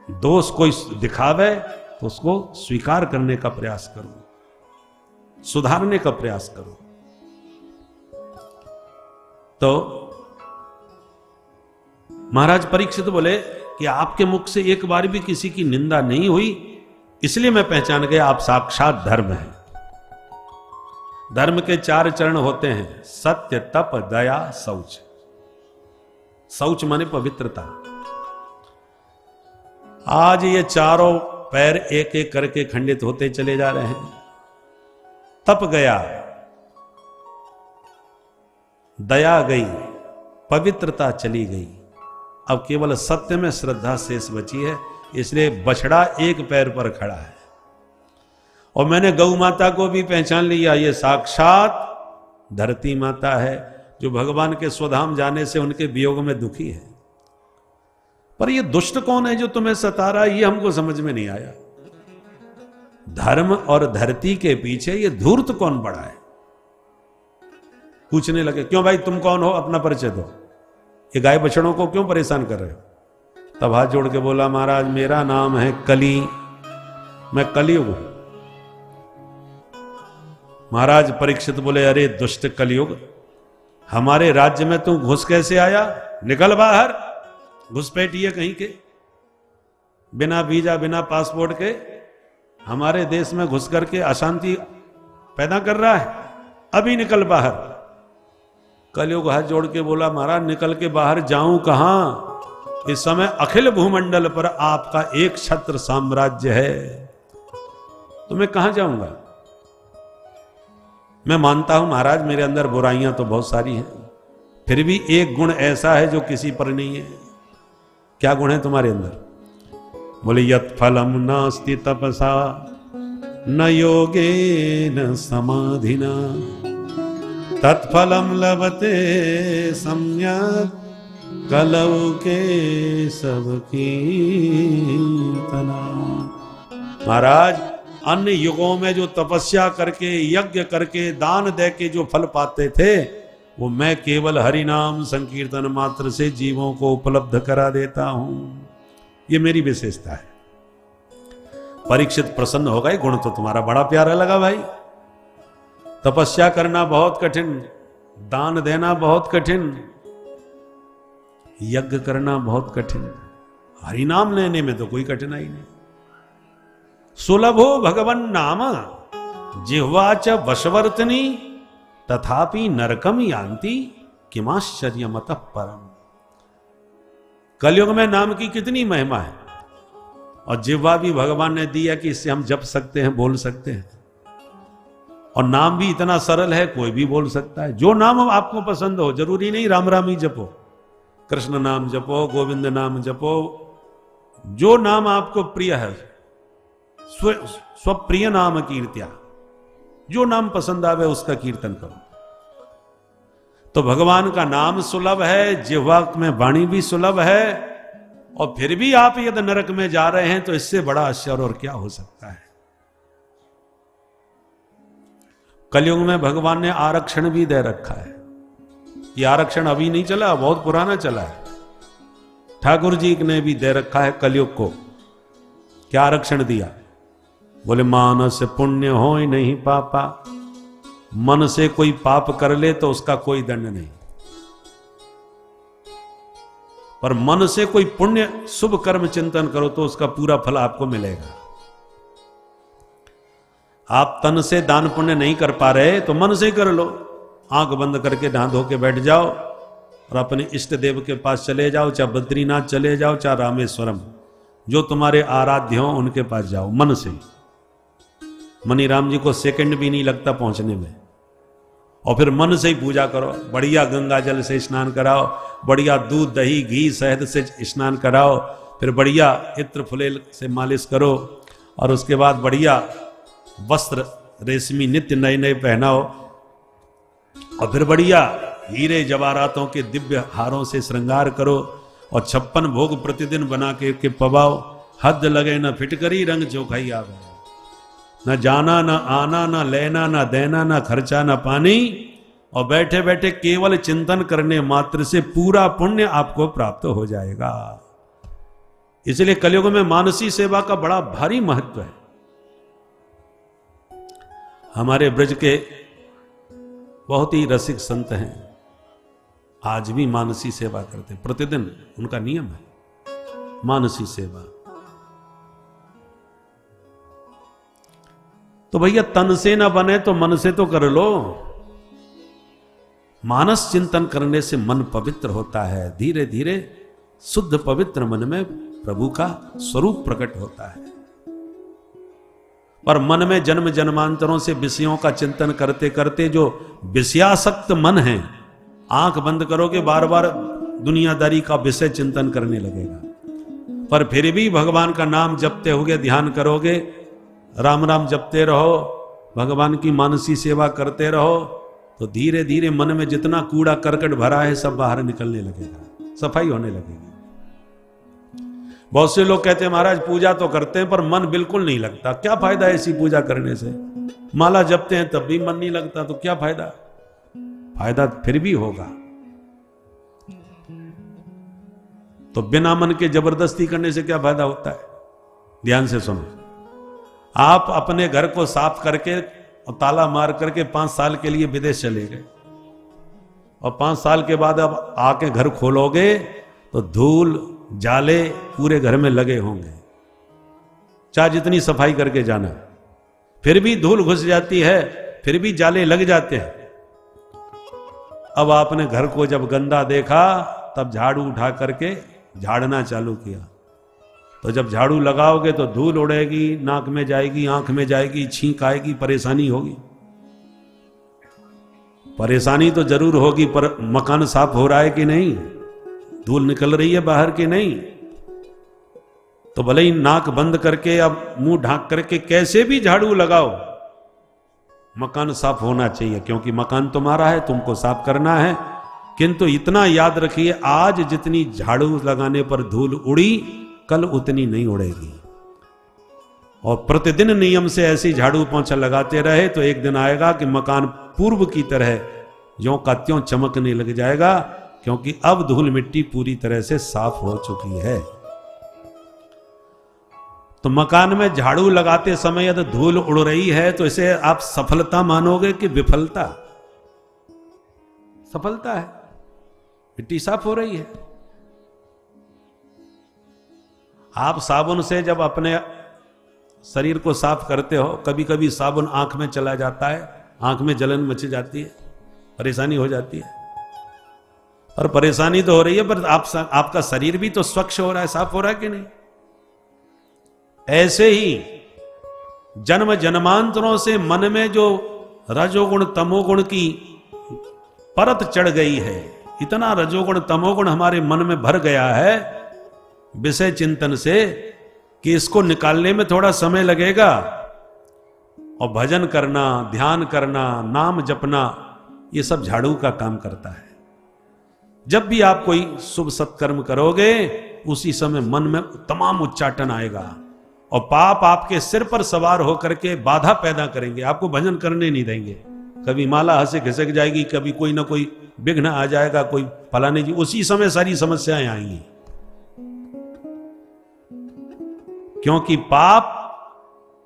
दोष कोई दिखावे तो उसको स्वीकार करने का प्रयास करो, सुधारने का प्रयास करो। तो महाराज परीक्षित बोले कि आपके मुख से एक बार भी किसी की निंदा नहीं हुई, इसलिए मैं पहचान गया आप साक्षात धर्म हैं। धर्म के 4 चरण होते हैं, सत्य, तप, दया, शौच। शौच माने पवित्रता। आज ये चारों पैर एक एक करके खंडित होते चले जा रहे हैं। तप गया, दया गई, पवित्रता चली गई। अब केवल सत्य में श्रद्धा शेष बची है, इसलिए बछड़ा एक पैर पर खड़ा है। और मैंने गौ माता को भी पहचान लिया, ये साक्षात धरती माता है, जो भगवान के स्वधाम जाने से उनके वियोग में दुखी है। पर ये दुष्ट कौन है जो तुम्हें सता रहा है, ये हमको समझ में नहीं आया। धर्म और धरती के पीछे ये धूर्त कौन पड़ा है? पूछने लगे, क्यों भाई तुम कौन हो, अपना परिचय दो। ये गाय बछड़ों को क्यों परेशान कर रहे हो? तब हाथ जोड़ के बोला, महाराज मेरा नाम है कली, मैं कलियुग हूं। महाराज परीक्षित बोले, अरे दुष्ट कलियुग, हमारे राज्य में तू घुस कैसे आया? निकल बाहर। घुसपैठिए कहीं के, बिना वीजा बिना पासपोर्ट के हमारे देश में घुस करके अशांति पैदा कर रहा है, अभी निकल बाहर। कलियुग हाथ जोड़ के बोला, महाराज निकल के बाहर जाऊं कहां? इस समय अखिल भूमंडल पर आपका एक छत्र साम्राज्य है, तो मैं कहां जाऊंगा? मैं मानता हूं महाराज मेरे अंदर बुराइयां तो बहुत सारी हैं, फिर भी एक गुण ऐसा है जो किसी पर नहीं है। क्या गुण है तुम्हारे अंदर? बोले, यत् फलम नास्ति तपसा न योगेन समाधिना तत्फलम लभते सम्यक् कलौ के सब कीर्तना। महाराज अन्य युगों में जो तपस्या करके यज्ञ करके दान दे के जो फल पाते थे, वो मैं केवल हरि नाम संकीर्तन मात्र से जीवों को उपलब्ध करा देता हूं। ये मेरी विशेषता है। परीक्षित प्रसन्न हो गए, गुण तो तुम्हारा बड़ा प्यारा लगा भाई। तपस्या करना बहुत कठिन, दान देना बहुत कठिन, यज्ञ करना बहुत कठिन, हरि नाम लेने में तो कोई कठिनाई नहीं। सुलभो भगवन नाम जिह्वा च वशवर्तनी तथापि नरकम यान्ति किमाश्चर्यमतः परम। कलयुग में नाम की कितनी महिमा है, और जिह्वा भी भगवान ने दिया कि इससे हम जप सकते हैं, बोल सकते हैं। और नाम भी इतना सरल है, कोई भी बोल सकता है। जो नाम आपको पसंद हो, जरूरी नहीं राम राम ही जपो, कृष्ण नाम जपो, गोविंद नाम जपो, जो नाम आपको प्रिय है, स्वप्रिय नाम कीर्त्या, जो नाम पसंद आवे उसका कीर्तन करो। तो भगवान का नाम सुलभ है, जिह्वा में वाणी भी सुलभ है, और फिर भी आप यदि नरक में जा रहे हैं तो इससे बड़ा आश्चर्य और क्या हो सकता है। कलयुग में भगवान ने आरक्षण भी दे रखा है। ये आरक्षण अभी नहीं चला, बहुत पुराना चला है। ठाकुर जी ने भी दे रखा है कलयुग को। क्या आरक्षण दिया? बोले मानस पुण्य हो ही नहीं पापा। मन से कोई पाप कर ले तो उसका कोई दंड नहीं, पर मन से कोई पुण्य शुभ कर्म चिंतन करो तो उसका पूरा फल आपको मिलेगा। आप तन से दान पुण्य नहीं कर पा रहे तो मन से कर लो। आंख बंद करके नहा धो के बैठ जाओ और अपने इष्ट देव के पास चले जाओ, चाहे बद्रीनाथ चले जाओ, चाहे रामेश्वरम, जो तुम्हारे आराध्य हो उनके पास जाओ मन से। मनीराम जी को सेकंड भी नहीं लगता पहुंचने में, और फिर मन से ही पूजा करो। बढ़िया गंगा जल से स्नान कराओ, बढ़िया दूध दही घी शहद से स्नान कराओ, फिर बढ़िया इत्र फुलेल से मालिश करो, और उसके बाद बढ़िया वस्त्र रेशमी नित्य नए नए पहनाओ, और फिर बढ़िया हीरे जवाहरातों के दिव्य हारों से श्रृंगार करो, और 56 भोग प्रतिदिन बना के पवाओ। हद लगे न फिटकरी रंग चौखाई आवे, न जाना न आना न लेना न देना न खर्चा न पानी, और बैठे बैठे केवल चिंतन करने मात्र से पूरा पुण्य आपको प्राप्त हो जाएगा। इसलिए कलयुग में मानसी सेवा का बड़ा भारी महत्व है। हमारे ब्रज के बहुत ही रसिक संत हैं, आज भी मानसी सेवा करते, प्रतिदिन उनका नियम है मानसी सेवा। तो भैया तन से ना बने तो मन से तो कर लो। मानस चिंतन करने से मन पवित्र होता है, धीरे धीरे शुद्ध पवित्र मन में प्रभु का स्वरूप प्रकट होता है। पर मन में जन्म जन्मांतरों से विषयों का चिंतन करते करते जो विषयासक्त मन है, आंख बंद करोगे बार बार दुनियादारी का विषय चिंतन करने लगेगा। पर फिर भी भगवान का नाम जपते हुए ध्यान करोगे, राम राम जपते रहो, भगवान की मानसी सेवा करते रहो, तो धीरे धीरे मन में जितना कूड़ा करकट भरा है सब बाहर निकलने लगेगा, सफाई होने लगेगी। बहुत से लोग कहते हैं महाराज पूजा तो करते हैं पर मन बिल्कुल नहीं लगता। क्या फायदा है ऐसी पूजा करने से? माला जपते हैं तब भी मन नहीं लगता, तो क्या फायदा? फायदा फिर भी होगा। तो बिना मन के जबरदस्ती करने से क्या फायदा होता है? ध्यान से सुनो। आप अपने घर को साफ करके और ताला मार करके 5 साल के लिए विदेश चले गए, और 5 साल के बाद अब आके घर खोलोगे तो धूल जाले पूरे घर में लगे होंगे, चाहे जितनी सफाई करके जाना, फिर भी धूल घुस जाती है, फिर भी जाले लग जाते हैं। अब आपने घर को जब गंदा देखा तब झाड़ू उठा करके झाड़ना चालू किया, तो जब झाड़ू लगाओगे तो धूल उड़ेगी, नाक में जाएगी, आंख में जाएगी, छींक आएगी, परेशानी होगी। परेशानी तो जरूर होगी, पर मकान साफ हो रहा है कि नहीं? धूल निकल रही है बाहर की नहीं? तो भले ही नाक बंद करके अब मुंह ढांक करके कैसे भी झाड़ू लगाओ, मकान साफ होना चाहिए, क्योंकि मकान तुम्हारा है, तुमको साफ करना है। किंतु इतना याद रखिए, आज जितनी झाड़ू लगाने पर धूल उड़ी, कल उतनी नहीं उड़ेगी। और प्रतिदिन नियम से ऐसी झाड़ू पोंछा लगाते रहे तो एक दिन आएगा कि मकान पूर्व की तरह ज्यों का त्यों चमकने लग जाएगा, क्योंकि अब धूल मिट्टी पूरी तरह से साफ हो चुकी है। तो मकान में झाड़ू लगाते समय यदि धूल उड़ रही है तो इसे आप सफलता मानोगे कि विफलता? सफलता है, मिट्टी साफ हो रही है। आप साबुन से जब अपने शरीर को साफ करते हो, कभी कभी साबुन आंख में चला जाता है, आंख में जलन मच जाती है, परेशानी हो जाती है। और परेशानी तो हो रही है, पर आपका शरीर भी तो स्वच्छ हो रहा है, साफ हो रहा है कि नहीं? ऐसे ही जन्म जन्मांतरों से मन में जो रजोगुण तमोगुण की परत चढ़ गई है, इतना रजोगुण तमोगुण हमारे मन में भर गया है विषय चिंतन से कि इसको निकालने में थोड़ा समय लगेगा। और भजन करना, ध्यान करना, नाम जपना, ये सब झाड़ू का काम करता है। जब भी आप कोई शुभ सत्कर्म करोगे उसी समय मन में तमाम उच्चाटन आएगा और पाप आपके सिर पर सवार होकर के बाधा पैदा करेंगे, आपको भजन करने नहीं देंगे। कभी माला हंसे खिसक जाएगी, कभी कोई ना कोई विघ्न आ जाएगा, कोई फलाने जी, उसी समय सारी समस्याएं आएंगी। क्योंकि पाप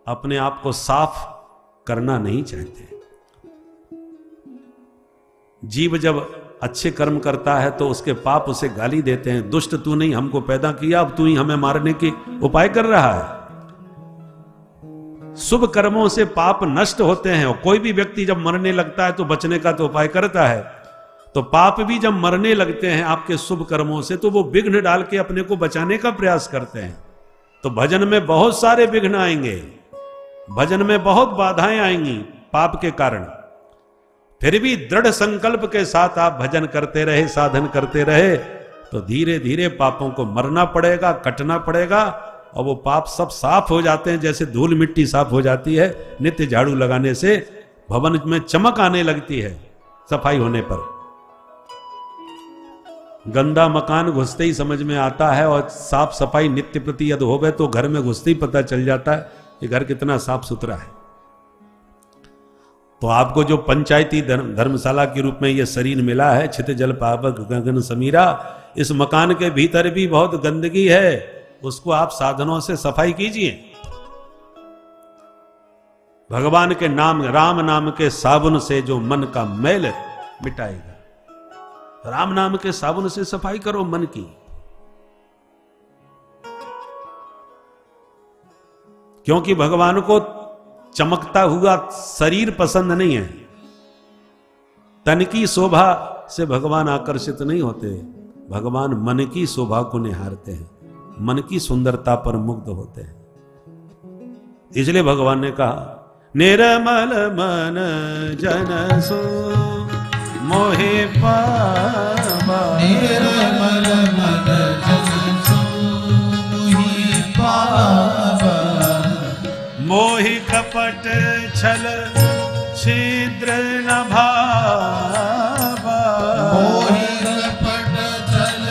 अपने आप को साफ करना नहीं चाहते। जीव जब अच्छे कर्म करता है तो उसके पाप उसे गाली देते हैं, दुष्ट तू नहीं हमको पैदा किया, अब तू ही हमें मारने के उपाय कर रहा है। शुभ कर्मों से पाप नष्ट होते हैं। और कोई भी व्यक्ति जब मरने लगता है तो बचने का तो उपाय करता है, तो पाप भी जब मरने लगते हैं आपके शुभ कर्मों से तो वो विघ्न डाल के अपने को बचाने का प्रयास करते हैं। तो भजन में बहुत सारे विघ्न आएंगे, भजन में बहुत बाधाएं आएंगी पाप के कारण। फिर भी दृढ़ संकल्प के साथ आप भजन करते रहे, साधन करते रहे, तो धीरे धीरे पापों को मरना पड़ेगा, कटना पड़ेगा, और वो पाप सब साफ हो जाते हैं। जैसे धूल मिट्टी साफ हो जाती है नित्य झाड़ू लगाने से, भवन में चमक आने लगती है सफाई होने पर। गंदा मकान घुसते ही समझ में आता है, और साफ सफाई नित्य प्रति यदि होवे तो घर में घुसते ही पता चल जाता है कि घर कितना साफ सुथरा है। तो आपको जो पंचायती धर्मशाला के रूप में ये शरीर मिला है, छित जल पावक गगन समीरा, इस मकान के भीतर भी बहुत गंदगी है, उसको आप साधनों से सफाई कीजिए। भगवान के नाम, राम नाम के साबुन से जो मन का मैल मिटाएगा, राम नाम के साबुन से सफाई करो मन की। क्योंकि भगवान को चमकता हुआ शरीर पसंद नहीं है। तन की शोभा से भगवान आकर्षित नहीं होते, भगवान मन की शोभा को निहारते हैं, मन की सुंदरता पर मुग्ध होते हैं। इसलिए भगवान ने कहा, निर्मल मन जन सो मोहे पावा, निर्मल मन जन सो मोहे पावा, मोहि कपट छल छिद्र न भावा, मोहि कपट छल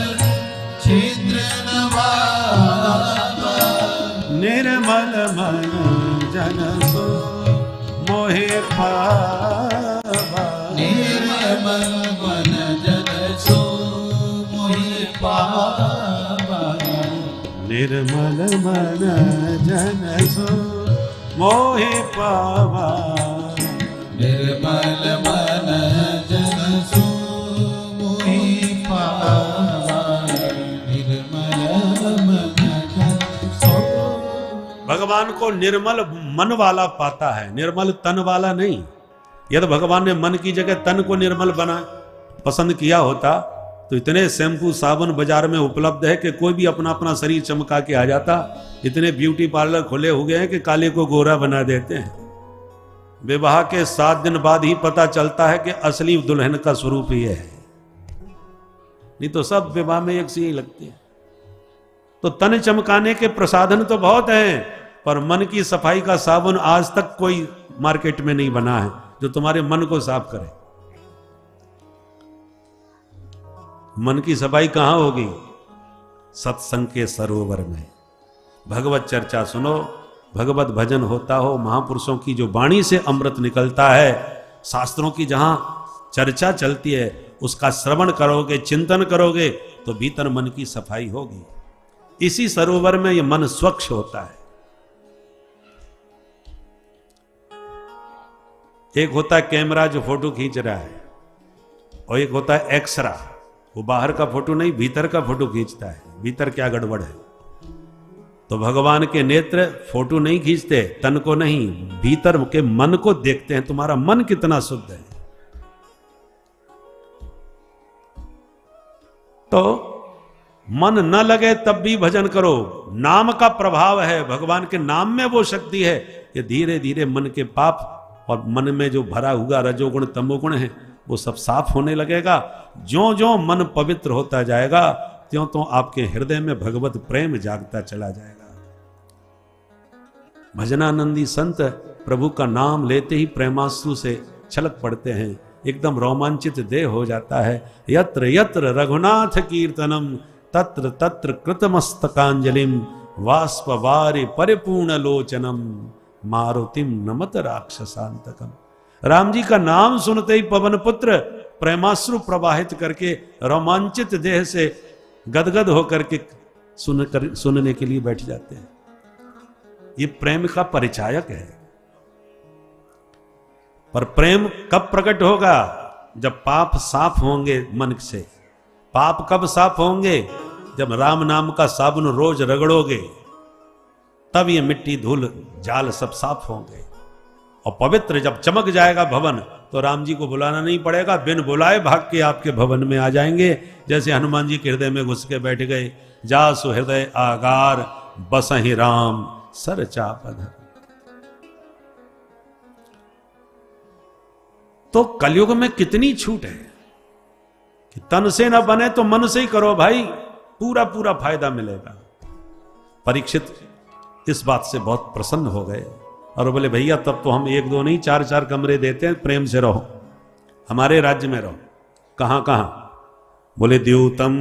छिद्र न भावा, निर्मल मन जन सो मोहे पावा, निर्मल मन जन सो मोहि पावा, निर्मल मन जन सो मोहे पावा, निर्मल मन जन सो मोहि पावा, निर्मल मन जन सो। भगवान को निर्मल मन वाला पाता है, निर्मल तन वाला नहीं। यदि भगवान ने मन की जगह तन को निर्मल बना पसंद किया होता तो इतने शैम्पू साबुन बाजार में उपलब्ध है कि कोई भी अपना अपना शरीर चमका के आ जाता। इतने ब्यूटी पार्लर खुले हो गए हैं कि काले को गोरा बना देते हैं। विवाह के 7 दिन बाद ही पता चलता है कि असली दुल्हन का स्वरूप ये है, नहीं तो सब विवाह में एक सी ही लगती है। तो तन चमकाने के प्रसाधन तो बहुत हैं, पर मन की सफाई का साबुन आज तक कोई मार्केट में नहीं बना है जो तुम्हारे मन को साफ करे। मन की सफाई कहां होगी? सत्संग के सरोवर में। भगवत चर्चा सुनो, भगवत भजन होता हो, महापुरुषों की जो वाणी से अमृत निकलता है, शास्त्रों की जहां चर्चा चलती है, उसका श्रवण करोगे, चिंतन करोगे तो भीतर मन की सफाई होगी। इसी सरोवर में यह मन स्वच्छ होता है। एक होता है कैमरा जो फोटो खींच रहा है, और एक होता है एक्सरा, वो बाहर का फोटो नहीं भीतर का फोटो खींचता है, भीतर क्या गड़बड़ है। तो भगवान के नेत्र फोटो नहीं खींचते, तन को नहीं, भीतर के मन को देखते हैं, तुम्हारा मन कितना शुद्ध है। तो मन न लगे तब भी भजन करो, नाम का प्रभाव है, भगवान के नाम में वो शक्ति है कि धीरे धीरे मन के पाप और मन में जो भरा हुआ रजोगुण तमोगुण है वो सब साफ होने लगेगा। ज्यों ज्यों मन पवित्र होता जाएगा त्यों तो आपके हृदय में भगवत प्रेम जागता चला जाएगा। भजनानंदी संत प्रभु का नाम लेते ही प्रेमाश्रु से छलक पड़ते हैं, एकदम रोमांचित देह हो जाता है। यत्र यत्र रघुनाथ कीर्तनम तत्र तत्र कृतमस्तकांजलिम वाष्पवारि परिपूर्ण लोचनम मारुतिम नमत राक्षसांतकम। राम जी का नाम सुनते ही पवन पुत्र प्रेमाश्रु प्रवाहित करके रोमांचित देह से गदगद होकर के सुनने के लिए बैठ जाते हैं। ये प्रेम का परिचायक है। पर प्रेम कब प्रकट होगा? जब पाप साफ होंगे मन से। पाप कब साफ होंगे? जब राम नाम का साबुन रोज रगड़ोगे, तब ये मिट्टी धूल जाल सब साफ होंगे। और पवित्र जब चमक जाएगा भवन, तो राम जी को बुलाना नहीं पड़ेगा, बिन बुलाए भाग के आपके भवन में आ जाएंगे। जैसे हनुमान जी के हृदय में घुस के बैठ गए, जा सुहृदय आगार बसहि राम सर चापधर। तो कलयुग में कितनी छूट है कि तन से न बने तो मन से ही करो भाई, पूरा पूरा फायदा मिलेगा। परीक्षित इस बात से बहुत प्रसन्न हो गए और बोले भैया तब तो हम एक दो नहीं 4-4 कमरे देते हैं, प्रेम से रहो, हमारे राज्य में रहो। कहां कहां? बोले द्यूतम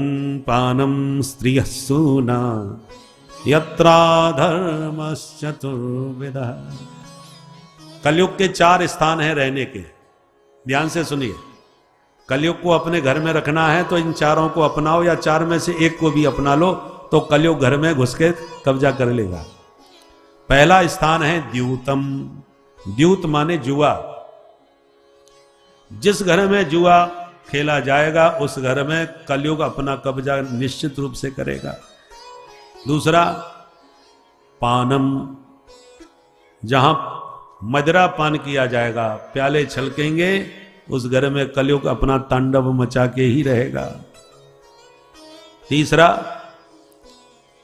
पानम स्त्रियः सूना यत्रा धर्मश्चतुर्विधः। कलयुग के 4 स्थान हैं रहने के, ध्यान से सुनिए। कलयुग को अपने घर में रखना है तो इन 4 को अपनाओ, या 4 में से एक को भी अपना लो तो कलयुग घर में घुस के कब्जा कर लेगा। पहला स्थान है द्यूतम। द्यूत माने जुआ। जिस घर में जुआ खेला जाएगा उस घर में कलयुग अपना कब्जा निश्चित रूप से करेगा। दूसरा पानम, जहां मदिरा पान किया जाएगा, प्याले छलकेंगे, उस घर में कलयुग अपना तांडव मचा के ही रहेगा। तीसरा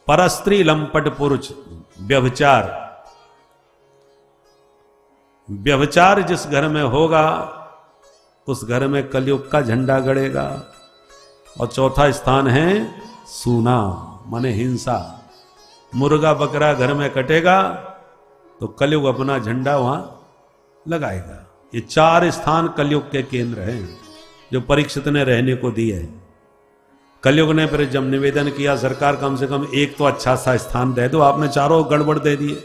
परस्त्री लंपट पुरुष, व्यभिचार। व्यभिचार जिस घर में होगा उस घर में कलयुग का झंडा गड़ेगा। और चौथा स्थान है सूना माने हिंसा। मुर्गा बकरा घर में कटेगा तो कलयुग अपना झंडा वहां लगाएगा। ये 4 स्थान कलयुग के केंद्र हैं जो परीक्षित ने रहने को दिए हैं। कलयुग ने फिर जब निवेदन किया, सरकार कम से कम एक तो अच्छा सा स्थान दे दो, आपने 4 गड़बड़ दे दिए।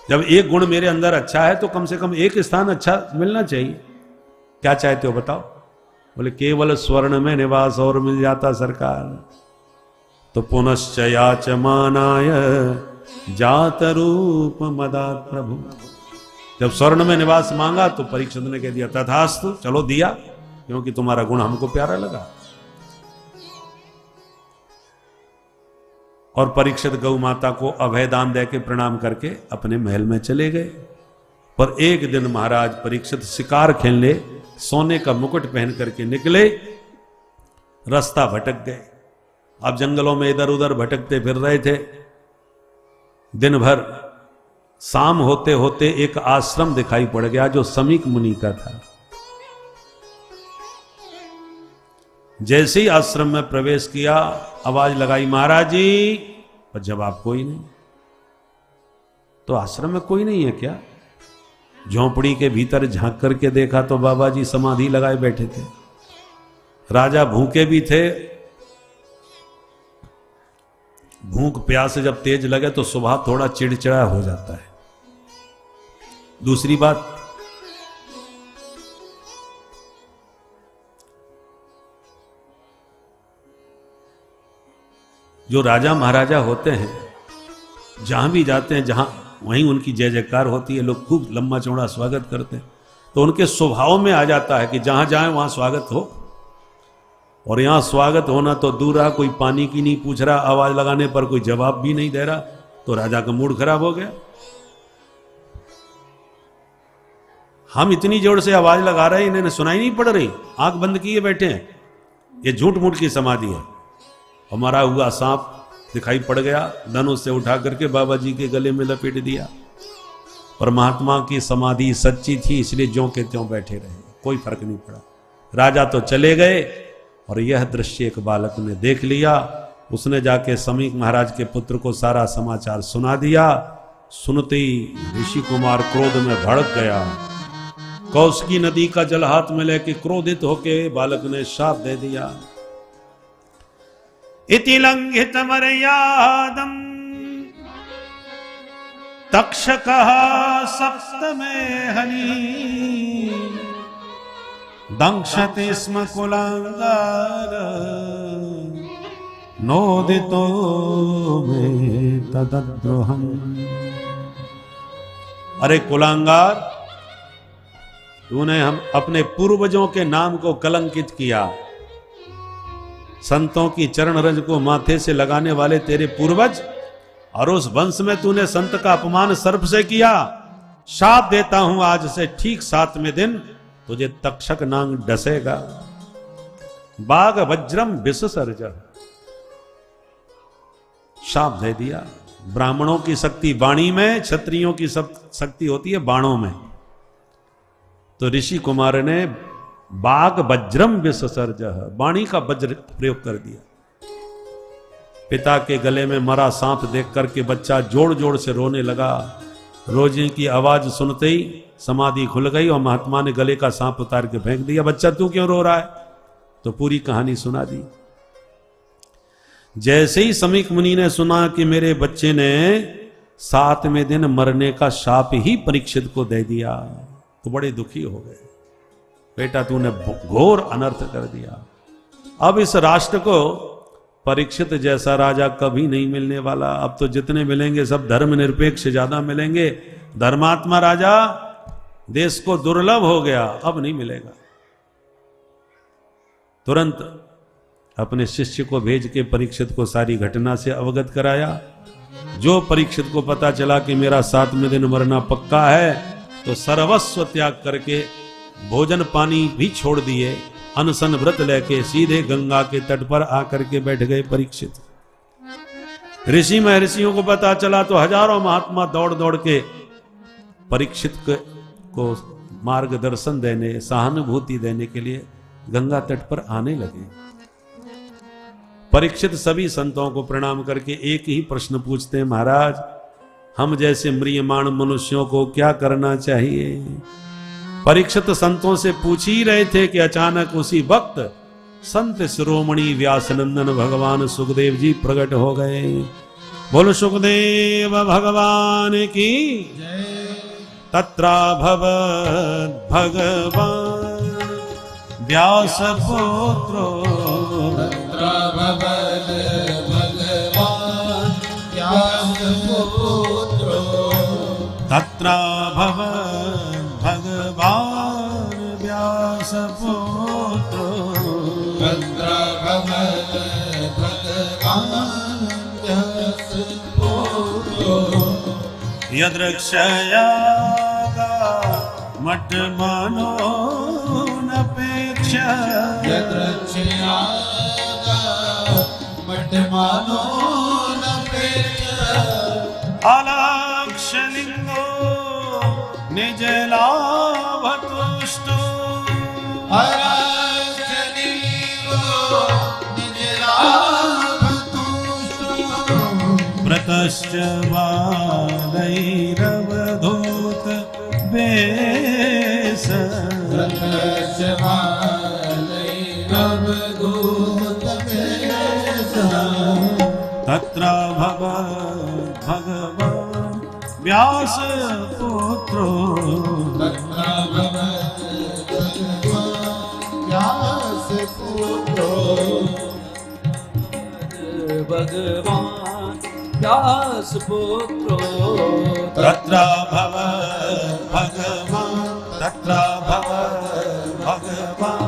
जब एक गुण मेरे अंदर अच्छा है तो कम से कम एक स्थान अच्छा मिलना चाहिए। क्या चाहते हो बताओ? बोले केवल स्वर्ण में निवास और मिल जाता सरकार तो पुनश्च याचमानाय जात रूप मदात प्रभु। जब स्वर्ण में निवास मांगा तो परीक्षित ने कह दिया तथास्तु, चलो दिया, क्योंकि तुम्हारा गुण हमको प्यारा लगा। और परीक्षित गौ माता को अभयदान दे के प्रणाम करके अपने महल में चले गए। पर एक दिन महाराज परीक्षित शिकार खेलने सोने का मुकुट पहन करके निकले, रास्ता भटक गए। अब जंगलों में इधर उधर भटकते फिर रहे थे दिन भर। शाम होते होते एक आश्रम दिखाई पड़ गया जो समीक मुनि का था। जैसे ही आश्रम में प्रवेश किया, आवाज लगाई महाराज जी, पर जवाब कोई नहीं। तो आश्रम में कोई नहीं है क्या? झोंपड़ी के भीतर झांक करके देखा तो बाबा जी समाधि लगाए बैठे थे। राजा भूखे भी थे, भूख प्यास जब तेज लगे तो स्वभाव थोड़ा चिड़चिड़ा हो जाता है। दूसरी बात, जो राजा महाराजा होते हैं जहां भी जाते हैं, जहां वहीं उनकी जय जयकार होती है, लोग खूब लंबा चौड़ा स्वागत करते हैं, तो उनके स्वभाव में आ जाता है कि जहां जाए वहां स्वागत हो। और यहां स्वागत होना तो दूर रहा, कोई पानी की नहीं पूछ रहा, आवाज लगाने पर कोई जवाब भी नहीं दे रहा, तो राजा का मूड खराब हो गया। हम इतनी जोर से आवाज लगा रहे हैं, इन्हें सुनाई नहीं पड़ रही, आंख बंद किए बैठे हैं, ये झूठ मूठ की समाधि है। हमारा हुआ सांप दिखाई पड़ गया, धनुष से उठा करके बाबा जी के गले में लपेट दिया। पर महात्मा की समाधि सच्ची थी, इसलिए ज्यों के त्यों बैठे रहे, कोई फर्क नहीं पड़ा। राजा तो चले गए और यह दृश्य एक बालक ने देख लिया। उसने जाके समीक महाराज के पुत्र को सारा समाचार सुना दिया। सुनते ही ऋषि कुमार क्रोध में भड़क गया। कौशिकी नदी का जल हाथ में लेके क्रोधित होके बालक ने शाप दे दिया। इति लंघित मर्यादम तक्षकः सप्तमे हनि दंक्षते स्म कुलांगार नोदितो मे तद्द्रोहम्। अरे कुलांगार, तूने हम अपने पूर्वजों के नाम को कलंकित किया। संतों की चरण रज को माथे से लगाने वाले तेरे पूर्वज, और उस वंश में तूने संत का अपमान सर्प से किया। शाप देता हूं, आज से ठीक 7वें दिन तुझे तक्षक नांग डसेगा। बाघ वज्रम विससर्ज, शाप दे दिया। ब्राह्मणों की शक्ति वाणी में, क्षत्रियों की शक्ति होती है बाणों में। तो ऋषि कुमार ने बाघ वज्रम विससर्ज, वाणी का वज्र प्रयोग कर दिया। पिता के गले में मरा सांप देख करके बच्चा जोड़ जोड़ से रोने लगा। रोजी की आवाज सुनते ही समाधि खुल गई और महात्मा ने गले का सांप उतार के फेंक दिया। बच्चा तू क्यों रो रहा है? तो पूरी कहानी सुना दी। जैसे ही समीक मुनि ने सुना कि मेरे बच्चे ने 7वें दिन मरने का शाप ही परीक्षित को दे दिया, तो बड़े दुखी हो गए। बेटा तूने घोर अनर्थ कर दिया। अब इस राष्ट्र को परीक्षित जैसा राजा कभी नहीं मिलने वाला। अब तो जितने मिलेंगे सब धर्मनिरपेक्ष ज्यादा मिलेंगे। धर्मात्मा राजा देश को दुर्लभ हो गया, अब नहीं मिलेगा। तुरंत अपने शिष्य को भेज के परीक्षित को सारी घटना से अवगत कराया। जो परीक्षित को पता चला कि मेरा 7वें दिन मरना पक्का है, तो सर्वस्व त्याग करके भोजन पानी भी छोड़ दिए, अनशन व्रत लेके सीधे गंगा के तट पर आकर के बैठ गए परीक्षित। ऋषि महर्षियों को पता चला तो हजारों महात्मा दौड़ दौड़ के परीक्षित को मार्गदर्शन देने, सहानुभूति देने के लिए गंगा तट पर आने लगे। परीक्षित सभी संतों को प्रणाम करके एक ही प्रश्न पूछते हैं, महाराज हम जैसे म्रियमाण मनुष्यों को क्या करना चाहिए? परीक्षित संतों से पूछ ही रहे थे कि अचानक उसी वक्त संत शिरोमणि व्यासनंदन भगवान सुखदेव जी प्रकट हो गए। बोलो सुखदेव भगवान की तत्रा भगवत भगवान व्यास पुत्रो तत्रा भगवत भगवान व्यास पुत्रो तत्रा भगवत भगवान व्यास पुत्रो तत्रा भगवत भगवान व्यास पुत्रो यदृक्षयागा मठमानो नपेक्ष यदृक्षयागा मठमानो नपेक्ष अलक्षलिंगो निज लाभतुष्टो अलक्षलिंगो निज लाभतुष्टो व्रतश्च बालैरवधूत वेश व्रतश्च बालैरवधूत वेश तत्र भगवान् व्यास पुत्रो तत्र व्यास पुत्रो भगवान व्यास पुत्रो तत्र भगवान् तत्र भगवान्